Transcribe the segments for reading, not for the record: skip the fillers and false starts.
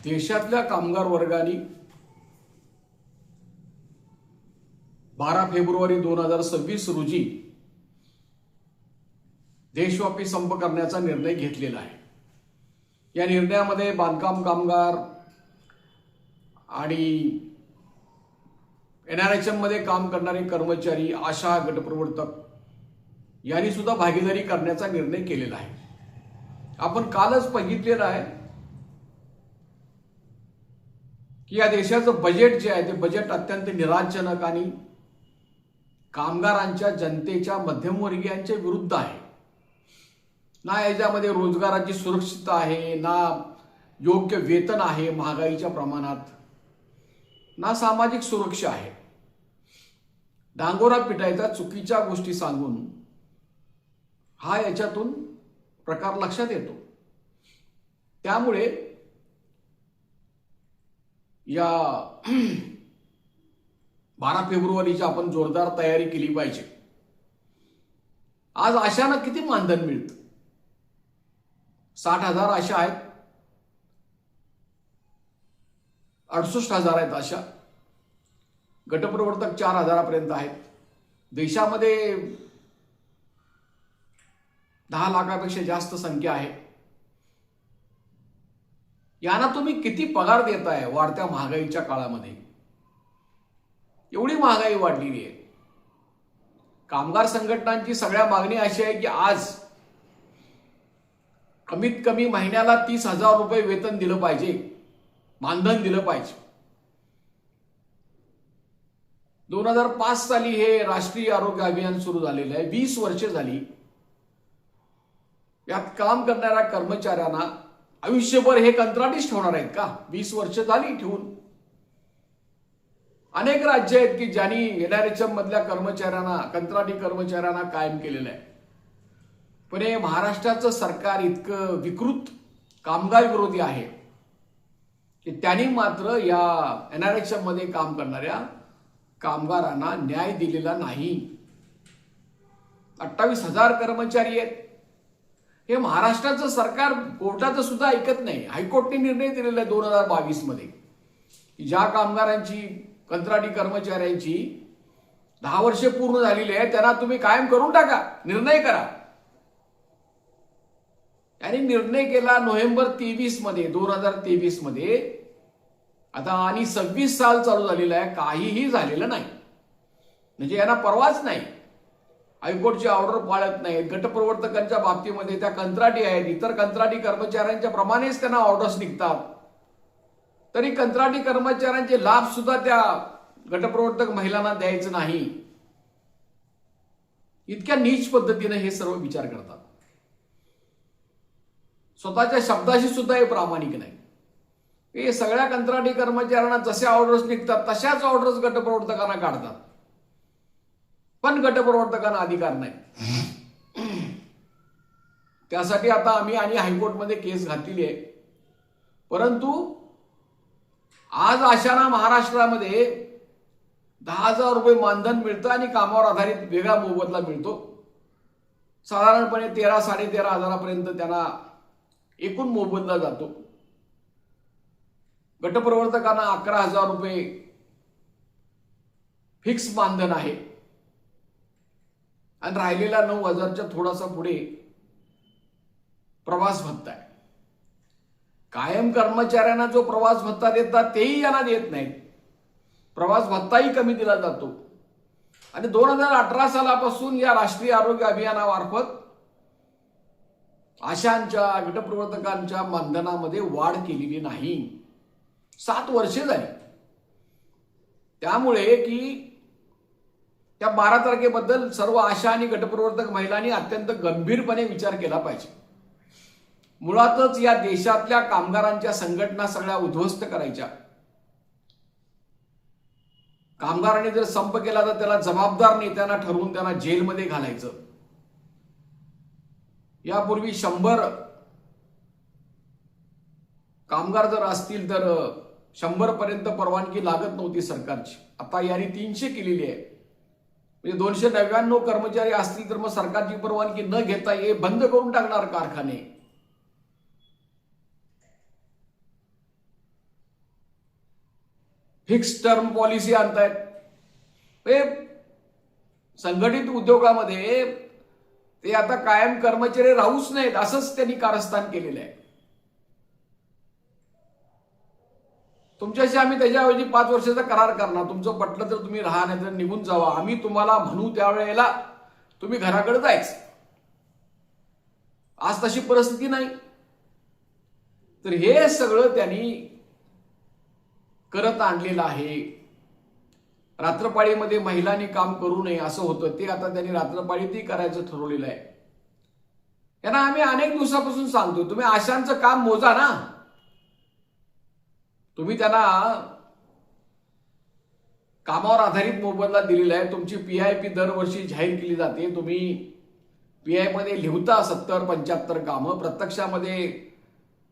देशातल्या कामगार वर्गाने 12 फेब्रुवारी 2026 रोजी देशव्यापी संप करण्याचा निर्णय घेतलेला आहे। या निर्णयामध्ये बांधकाम कामगार आणि NRHM मध्ये काम करणारे कर्मचारी, आशा, गटप्रवर्तक यांनी सुद्धा भागीदारी करण्याचा निर्णय केलेला आहे। आपण कालच बघितलेलं आहे की या देशाचं बजेट जे आहे ते बजेट अत्यंत निराशाजनक आणि कामगारांच्या, जनतेच्या, मध्यमवर्गीयांच्या विरुद्ध आहे। ना याच्यामध्ये रोजगाराची सुरक्षितता आहे, ना योग्य वेतन आहे महागाईच्या प्रमाणात, ना सामाजिक सुरक्षा आहे। डांगोरा पिटायचा, चुकीच्या गोष्टी सांगून हा याच्यातून प्रकार लक्षात येतो। त्यामुळे या 12 फेब्रुवारीची आपण जोरदार तयारी केली पाहिजे। आज आशांना किती मानधन मिळतं? 60,000 आशा आहेत, 68,000 आहेत आशा, गटप्रवर्तक 4,000 आहेत। देशामध्ये 10 लाखापेक्षा जास्त संख्या आहे। यांना तुम्ही किती पगार देताय वाढत्या महागाईच्या काळामध्ये? एवढी महागाई वाढलेली आहे। कामगार संघटनांची सगळ्या मागणी अशी आहे की आज कमीत कमी महिन्याला 30,000 रुपये वेतन दिलं पाहिजे, मानधन दिलं पाहिजे। 2005 साली हे राष्ट्रीय आरोग्य अभियान सुरू झालेलं आहे। 20 वर्षे झाली। यात काम करणाऱ्या कर्मचाऱ्यांना आयुष्यभर हे कंत्राटीच ठेवणार आहेत का? 20 वर्ष झाली ठेवून। अनेक राज्य आहेत की ज्यांनी NRHM मधल्या कर्मचाऱ्यांना, कंत्राटी कर्मचाऱ्यांना कायम केलेलं आहे। पण हे महाराष्ट्राचं सरकार इतकं विकृत, कामगार विरोधी आहे की त्यांनी मात्र या NRHM मध्ये काम करणाऱ्या कामगारांना न्याय दिलेला नाही। 28,000 कर्मचारी आहेत। हे महाराष्ट्राचं सरकार कोर्टाचं सुद्धा ऐकत नाही। हायकोर्टने निर्णय दिलेला आहे 2022 मध्ये की ज्या कामगारांची, कंत्राटी कर्मचाऱ्यांची 10 वर्षे पूर्ण झालेली आहे त्यांना तुम्ही कायम करून टाका, निर्णय करा। यांनी निर्णय केला नोव्हेंबर 2023 मध्ये। आता आणि 26 साल चालू झालेलं आहे, काहीही झालेलं नाही। म्हणजे यांना परवाच नाही। हायकोर्टची ऑर्डर पाळत नाहीत। गटप्रवर्तकांच्या बाबतीमध्ये त्या कंत्राटी आहेत, इतर कंत्राटी कर्मचाऱ्यांच्या प्रमाणेच त्यांना ऑर्डर्स निघतात। तरी कंत्राटी कर्मचाऱ्यांचे लाभ सुद्धा त्या गटप्रवर्तक महिलांना द्यायचं नाही। इतक्या नीच पद्धतीने हे सर्व विचार करतात। स्वतःच्या शब्दाशी सुद्धा हे प्रामाणिक नाही। हे सगळ्या कंत्राटी कर्मचाऱ्यांना जसे ऑर्डर्स निघतात तशाच ऑर्डर्स गटप्रवर्तकांना काढतात, पण गटप्रवर्तकांना अधिकार नाही। त्यासाठी आता आम्ही आणि हायकोर्टमध्ये केस घातलेली आहे। परंतु आज आशांना महाराष्ट्रामध्ये 10,000 रुपये मानधन मिळतं आणि कामावर आधारित वेगळा मोबदला मिळतो। साधारणपणे 13,000-13,500 त्यांना एकूण मोबदला जातो। गटप्रवर्तकांना 11,000 रुपये फिक्स मानधन आहे आणि राहिलेला 9,000च्या थोडासा पुढे प्रवास भत्ता आहे। कायम कर्मचाऱ्यांना जो प्रवास भत्ता देतात तेही यांना देत नाहीत। प्रवास भत्ताही कमी दिला जातो। आणि 2018 सालापासून या राष्ट्रीय आरोग्य अभियानामार्फत आशांच्या, गटप्रवर्तकांच्या मानधनामध्ये वाढ केलेली नाही। 7 वर्षे झाली। त्यामुळे की त्या 12 तारखेबद्दल सर्व आशा आणि गटप्रवर्तक महिलांनी अत्यंत गंभीरपणे विचार केला पाहिजे। मुळातच या देशातल्या कामगारांच्या संघटना सगळ्या उद्ध्वस्त करायच्या। कामगारांनी जर संप केला तर त्याला जबाबदार नेत्यांना ठरवून त्यांना जेलमध्ये घालायचं। यापूर्वी 100 कामगार जर असतील तर 100 पर्यंत परवानगी लागत नव्हती सरकारची। आता यांनी 300 केलेली आहे। म्हणजे 299 कर्मचारी असतील तर मग सरकारची परवानगी न घेता हे बंद करून टाकणार कारखाने। फिक्स टर्म पॉलिसी आणतायत. हे संघटित उद्योगामध्ये ते आता कायम कर्मचारी राहूच नाहीत असंच त्यांनी कारस्थान केलेलं आहे. तुमच्याशी आम्ही त्याच्याऐवजी 5 वर्षाचा करार करणार, तुमचं पटलं तर तुम्ही राहा, नाही तर निघून जावा, आम्ही तुम्हाला म्हणू त्यावेळेला तुम्ही घराकडे जायचं. आज तशी परिस्थिती नाही. तर हे सगळं त्यांनी करत आणलेलं आहे. रात्रपाळीमध्ये महिलांनी काम करू नये असं होतं, ते आता त्यांनी रात्रपाळीतही करायचं ठरवलेलं आहे. त्यांना आम्ही अनेक दिवसापासून सांगतोय, तुम्ही आशांचं काम मोजा ना. तुम्ही त्यांना कामावर आधारित मोबदला दिलेला आहे. तुमची PIP दरवर्षी जाहीर केली जाते. तुम्ही PI मध्ये लिहता 70-75 कामं, प्रत्यक्षामध्ये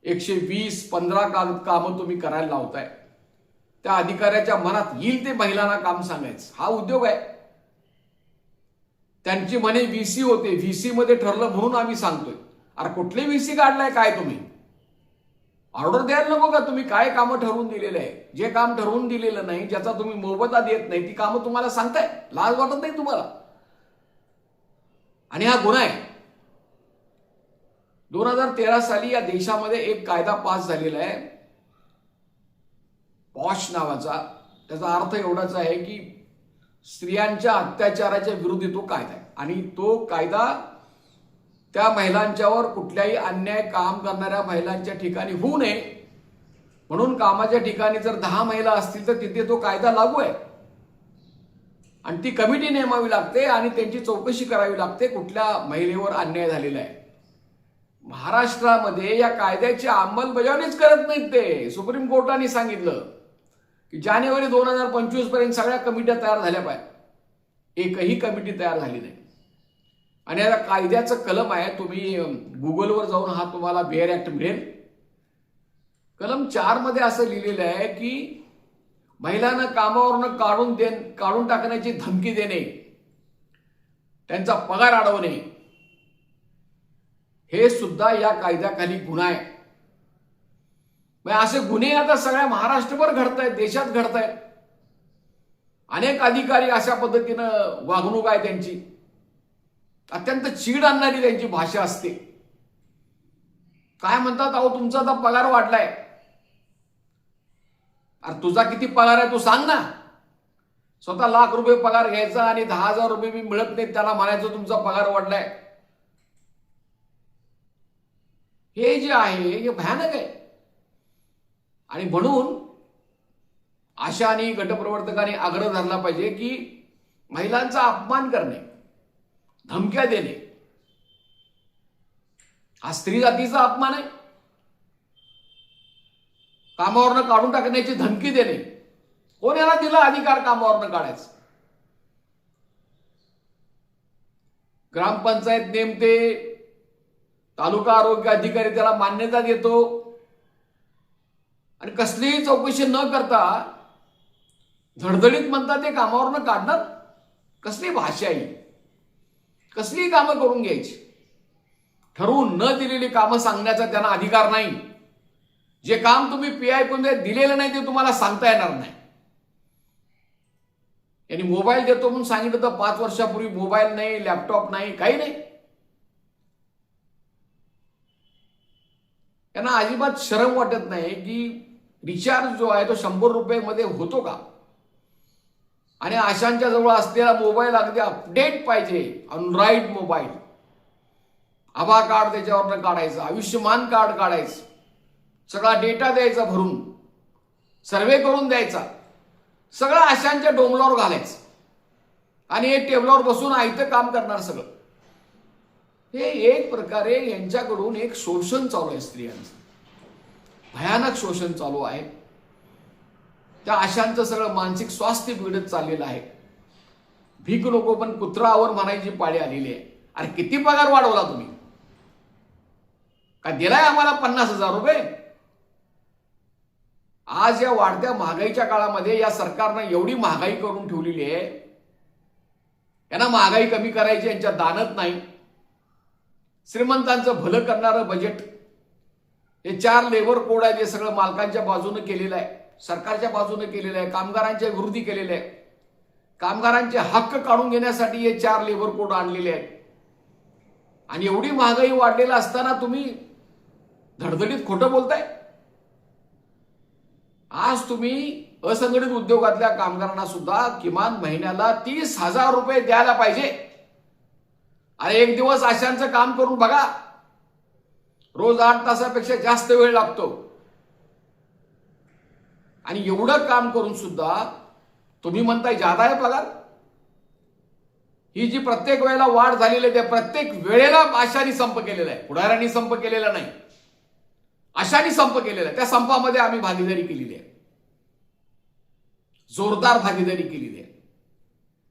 120-15 कामं तुम्ही करायला लावताय. त्या अधिकाऱ्याच्या मनात येईल ते महिलांना काम सांगायचं, हा उद्योग आहे. त्यांची म्हणे VC होते, VC मध्ये ठरलं म्हणून आम्ही सांगतोय. अरे कुठले VC काढलाय काय तुम्ही? ऑर्डर द्यायला नको का? तुम्ही काय कामं ठरवून दिलेले आहे? जे काम ठरवून दिलेलं नाही, ज्याचा तुम्ही मोबदला देत नाही, ती कामं तुम्हाला सांगताय. लाज वाटत नाही तुम्हाला? आणि हा गुन्हा आहे. 2013 साली या देशामध्ये एक कायदा पास झालेला आहे, पॉश नावाचा. त्याचा अर्थ एवढाच आहे की स्त्रियांच्या अत्याचाराच्या विरोधी तो कायदा आहे. आणि तो कायदा त्या महिलांच्यावर कुठल्याही अन्याय काम करणाऱ्या महिलांच्या ठिकाणी होऊ नये म्हणून कामाच्या ठिकाणी जर 10 महिला असतील तर तिथे तो कायदा लागू आहे. आणि ती कमिटी नेमावी लागते आणि त्यांची चौकशी करावी लागते कुठल्या महिलेवर अन्याय झालेला आहे. महाराष्ट्रामध्ये या कायद्याची अंमलबजावणीच करत नाहीत ते. सुप्रीम कोर्टाने सांगितलं की जानेवारी 2025 पर्यंत सगळ्या कमिट्या तयार झाल्या पाहिजे. एकही कमिटी तयार झाली नाही. आणि आता कायद्याचं कलम आहे, तुम्ही गुगलवर जाऊन हा तुम्हाला बेअर ऍक्ट मिळेल. कलम 4 मध्ये असं लिहिलेलं आहे की महिलांना कामावरून काढून टाकण्याची धमकी देणे, त्यांचा पगार अडवणे, हे सुद्धा या कायद्याखाली गुन्हा आहे. असे गुन्हे आता सगळ्या महाराष्ट्रभर घडतायत, देशात घडतायत. अनेक अधिकारी अशा पद्धतीनं वागणूक आहे त्यांची. अत्यंत चीड आणणारी त्यांची भाषा असते. काय म्हणतात, अहो तुमचा आता पगार वाढलाय. अरे तुझा किती पगार आहे तू सांग ना. स्वतः लाख रुपये पगार घ्यायचा आणि 10,000 रुपये मी मिळत नाहीत त्याला म्हणायचं तुमचा पगार वाढलाय. हे जे आहे हे भयानक आहे. आणि म्हणून आशांनी गटप्रवर्तकांनी आग्रह धरला पाहिजे की महिलांचा अपमान करणे, धमक्या देणे हा स्त्री जातीचा अपमान आहे. कामावरनं काढून टाकण्याची धमकी देणे, कोण याला दिला अधिकार कामावरनं काढायचं? ग्रामपंचायत नेमते, तालुका आरोग्य अधिकारी त्याला मान्यता देतो आणि कसलीही चौकशी न करता धडधडीत म्हणतात ते कामावरनं काढणार. कसली भाषा आहे? कसली कामं करून घ्यायची? ठरवून न दिलेली कामं सांगण्याचा त्यांना अधिकार नाही. जे काम तुम्ही PI मध्ये दिलेलं नाही ते तुम्हाला सांगता येणार नाही. यांनी मोबाईल देतो म्हणून सांगितलं तर 5 वर्षापूर्वी मोबाईल नाही, लॅपटॉप नाही, काही नाही. त्यांना अजिबात शरम वाटत नाही की रिचार्ज जो आहे तो 100 रुपये होतो का? आणि आशांच्या जवळ असलेला मोबाईल अगदी अपडेट पाहिजे, अनड्रॉइड मोबाईल. आभा कार्ड त्याच्यावरनं काढायचं, आयुष्यमान कार्ड काढायचं, सगळा डेटा द्यायचा भरून, सर्वे करून द्यायचा, सगळं आशांच्या डोंगरावर घालायचं आणि एक टेबलावर बसून आयतं काम करणार सगळं. हे एक प्रकारे यांच्याकडून एक शोषण चालू आहे स्त्रियांचं, भयानक शोषण चालू आहे. त्या आशांचं सगळं मानसिक स्वास्थ्य बिघडत चाललेलं आहे. भीक नको पण कुत्रावर म्हणायची पाळी आलेली आहे. अरे किती पगार वाढवला तुम्ही? का दिलाय आम्हाला 50,000 रुपये? आज या वाढत्या महागाईच्या काळामध्ये या सरकारनं एवढी महागाई करून ठेवलेली आहे, यांना महागाई कमी करायची यांच्या दानत नाही. श्रीमंतांचं भलं करणारं बजेट, हे 4 लेबर कोड आहे, जे सगळं मालकांच्या बाजूने केलेलं आहे. सरकारच्या बाजूने केलेलं आहे, कामगारांच्या विरोधी केलेलं आहे. कामगारांचे हक्क काढून घेण्यासाठी हे 4 लेबर कोड आणलेले आहेत. आणि एवढी महागाई वाढलेला असताना तुम्ही धडधडीत खोटं बोलताय. आज तुम्ही असंघटित उद्योगातल्या कामगारांना सुद्धा किमान महिन्याला 30,000 रुपये द्यायला पाहिजे. अरे एक दिवस आशांचं काम करून बघा, रोज 8 तासापेक्षा जास्त वेळ लागतो. आणि एवढं काम करून सुद्धा तुम्ही म्हणताय जादा आहे पगार. ही जी प्रत्येक वेळेला वाढ झालेली आहे त्या प्रत्येक वेळेला आशांनी संप केलेला आहे, पुढाऱ्यांनी संप केलेला नाही, आशांनी संप केलेला आहे. त्या संपामध्ये आम्ही भागीदारी केलेली आहे, जोरदार भागीदारी केलेली आहे.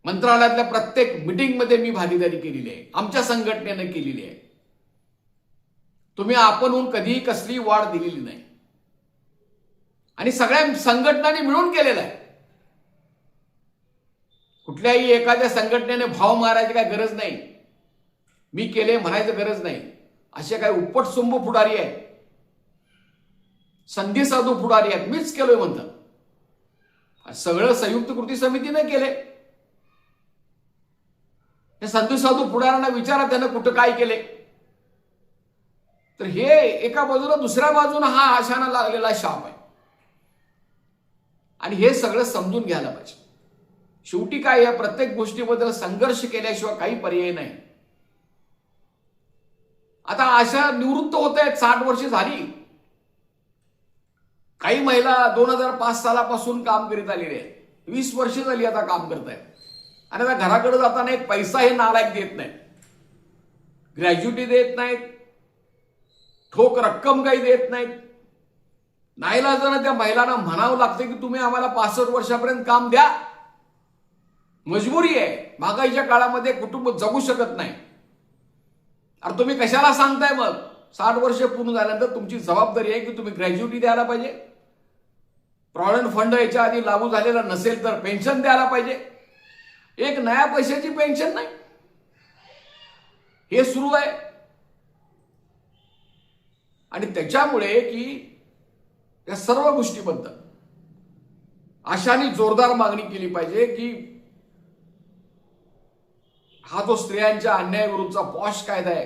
मंत्रालयातल्या प्रत्येक मीटिंगमध्ये मी भागीदारी केलेली आहे, आमच्या संघटनेने केलेली आहे. तुम्ही आपणहून कधीही कसली वाढ दिलेली नाही आणि सगळ्या संघटनांनी मिळून केलेलं आहे. कुठल्याही एखाद्या संघटनेने भाव मारायची काय गरज नाही, मी केले म्हणायचं गरज नाही. असे काही उपटसुंब पुढारी आहेत, संधी साधू पुढारी आहेत, मीच केलोय म्हणतात. सगळं संयुक्त कृती समितीने केले. हे संधी साधू पुढाऱ्यांना विचारा त्यानं कुठं काय केले. तर हे एका बाजूला दुसऱ्या बाजूला हा आशानं लागलेला शाप आहे आणि हे सगळं समजून घ्यायला पाहिजे. शेवटी काय, या प्रत्येक गोष्टीबद्दल संघर्ष केल्याशिवाय काही पर्याय नाही. आता आशा निवृत्त होत आहेत, 60 वर्ष झाली. काही महिला 2005 सालापासून काम करीत आलेले आहेत, 20 वर्ष झाली आता काम करत आहेत. आणि आता घराकडे जाताना एक पैसा हे नालायक देत नाहीत, ग्रॅज्युटी देत नाहीत, ठोक रक्कम काही देत नाहीत. नाईलाजानं त्या महिलांना म्हणावं लागतं की तुम्ही आम्हाला 65 वर्षापर्यंत काम द्या. मजबुरी आहे, महागाईच्या काळामध्ये कुटुंब जगू शकत नाही. अरे तुम्ही कशाला सांगताय मग? 60 वर्ष पूर्ण झाल्यानंतर तुमची जबाबदारी आहे की तुम्ही ग्रॅज्युटी द्यायला पाहिजे, प्रॉव्हिडंट फंड याच्या आधी लागू झालेला नसेल तर पेन्शन द्यायला पाहिजे. एक नया पैशाची पेन्शन नाही, हे सुरू आहे. आणि त्याच्यामुळे की या सर्व गोष्टीबद्दल आशांनी जोरदार मागणी केली पाहिजे की हा जो स्त्रियांच्या अन्यायाविरुद्धचा पॉश कायदा आहे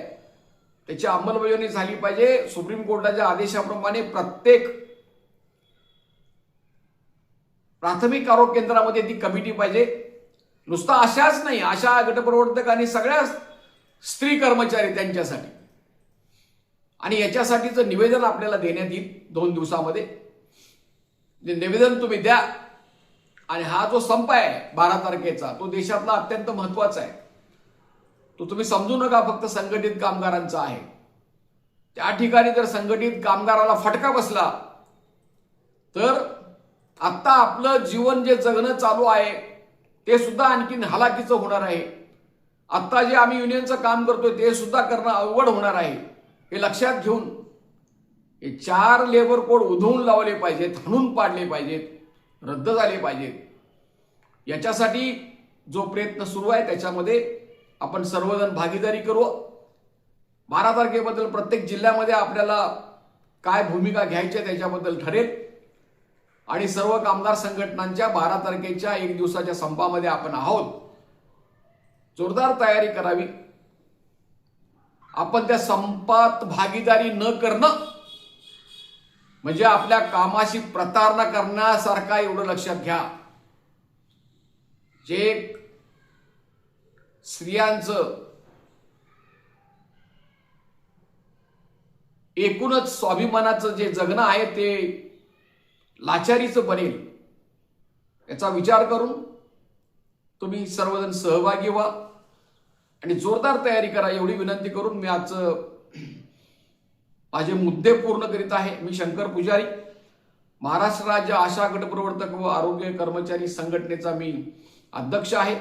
त्याची अंमलबजावणी झाली पाहिजे. सुप्रीम कोर्टाच्या आदेशाप्रमाणे प्रत्येक प्राथमिक आरोग्य केंद्रामध्ये ती कमिटी पाहिजे. नुसता आशाच नाही, आशा गटप्रवर्तक आणि सगळ्या स्त्री कर्मचारी त्यांच्यासाठी. आणि याच्यासाठीचं निवेदन आपल्याला देण्यात येईल 2 दिवसामध्ये. निवेदन तुम्ही द्या. आणि हा जो संप आहे 12 तारखेचा तो देशातला अत्यंत महत्वाचा आहे. तो तुम्ही समजू नका फक्त संघटित कामगारांचा आहे. त्या ठिकाणी जर संघटित कामगाराला फटका बसला तर आता आपलं जीवन जे जगणं चालू आहे ते सुद्धा आणखीन हलाखीचं होणार आहे. आता जे आम्ही युनियनचं काम करतोय ते सुद्धा करणं अवघड होणार आहे. हे लक्षात घेऊन हे 4 लेबर कोड उधळून लावले पाहिजेत, हाणून पाडले पाहिजेत, रद्द झाले पाहिजेत. याच्यासाठी जो प्रयत्न सुरू आहे त्याच्यामध्ये आपण सर्वजण भागीदारी करू. 12 तारखेबद्दल प्रत्येक जिल्ह्यामध्ये आपल्याला काय भूमिका घ्यायची आहे त्याच्याबद्दल ठरेल. आणि सर्व कामगार संघटनांच्या 12 तारखेच्या 1 दिवसाच्या संपामध्ये आपण आहोत. जोरदार तयारी करावी. आपण त्या संपात भागीदारी न करणं म्हणजे आपल्या कामाशी प्रतारणा करण्यासारखा, एवढं लक्षात घ्या. जे स्त्रियांचं एकूणच स्वाभिमानाचं जे जगणं आहे ते लाचारीचं बनेल. याचा विचार करून तुम्ही सर्वजण सहभागी व्हा आणि जोरदार तयारी करा एवढी विनंती करून मी आजचं माझे मुद्दे पूर्ण करीत आहे. मी शंकर पुजारी, महाराष्ट्र राज्य आशा गटप्रवर्तक व आरोग्य कर्मचारी संघटनेचा मी अध्यक्ष आहे.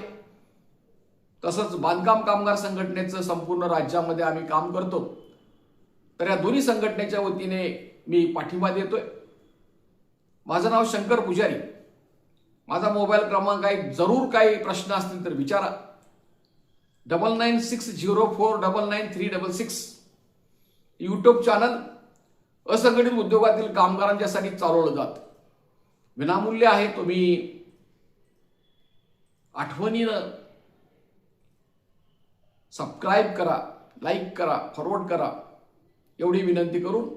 तसंच बांधकाम कामगार संघटनेचं संपूर्ण राज्यामध्ये आम्ही काम करतो. तर या दोन्ही संघटनेच्या वतीने मी पाठिंबा देतोय. माझं नाव शंकर पुजारी. माझा मोबाईल क्रमांक आहे. जरूर काही प्रश्न असतील तर विचारा. 9960499366. यूट्यूब चॅनल असंघटित उद्योगातील कामगारांच्यासाठी चालवलं जातं. विनामूल्य आहे. तुम्ही आठवणीनं सबस्क्राईब करा, लाईक करा, फॉरवर्ड करा, एवढी विनंती करून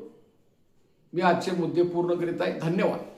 मी आजचे मुद्दे पूर्ण करीत आहे. धन्यवाद.